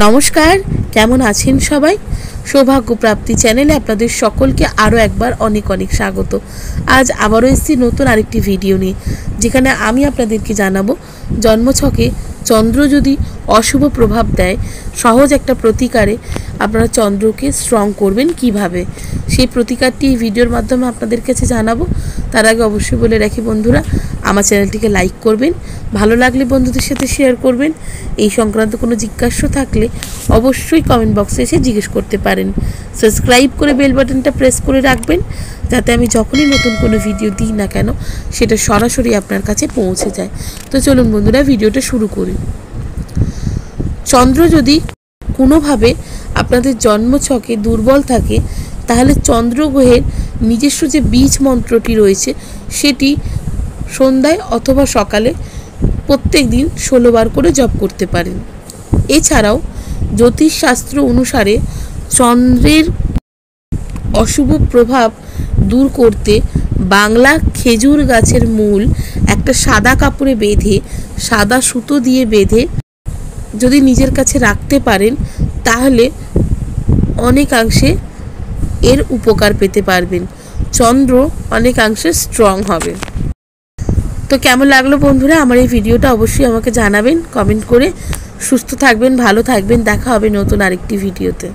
নমস্কার, কেমন আছেন সবাই? সৌভাগ্য প্রাপ্তি চ্যানেলে আপনাদের সকলকে আরও একবার অনেক অনেক স্বাগত। আজ আবারও এসেছি নতুন আরেকটি ভিডিও নিয়ে, যেখানে আমি আপনাদেরকে জানাবো জন্মছকে চন্দ্র যদি অশুভ প্রভাব দেয়, সহজ একটা প্রতিকারে আপনারা চন্দ্রকে স্ট্রং করবেন কিভাবে, সেই প্রতিকারটি এই ভিডিওর মাধ্যমে আপনাদের কাছে জানাবো। তার আগে অবশ্যই বলে রাখি বন্ধুরা, আমার চ্যানেলটিকে লাইক করবেন, ভালো লাগলে বন্ধুদের সাথে শেয়ার করবেন। এই সংক্রান্ত কোনো জিজ্ঞাসা থাকলে অবশ্যই কমেন্ট বক্সে এসে জিজ্ঞেস করতে পারেন। সাবস্ক্রাইব করে বেল বাটনটা প্রেস করে রাখবেন, যাতে আমি যখনই নতুন কোনো ভিডিও দিই না কেন সেটা সরাসরি আপনার কাছে পৌঁছে যায়। তো চলুন বন্ধুরা, ভিডিওটা শুরু করি। চন্দ্র যদি কোনোভাবে আপনাদের জন্মছকে দুর্বল থাকে, তাহলে চন্দ্রগ্রহের নিজস্ব যে বীজ মন্ত্রটি রয়েছে সেটি সন্ধ্যায় অথবা সকালে প্রত্যেক দিন 16 বার করে জপ করতে পারেন। এছাড়াও জ্যোতিষশাস্ত্র অনুসারে চন্দ্রের অশুভ প্রভাব দূর করতে বাংলা খেজুর গাছের মূল একটা সাদা কাপড়ে বেঁধে, সাদা সুতো দিয়ে বেঁধে যদি নিজের কাছে রাখতে পারেন, তাহলে অনেকাংশে এর উপকার পেতে পারবেন। চন্দ্র অনেকাংশে স্ট্রং হবে। তো কেমন লাগলো বন্ধুরা আমার এই ভিডিওটা অবশ্যই আমাকে জানাবেন কমেন্ট করে। সুস্থ থাকবেন, ভালো থাকবেন, দেখা হবে নতুন আরেকটি ভিডিওতে।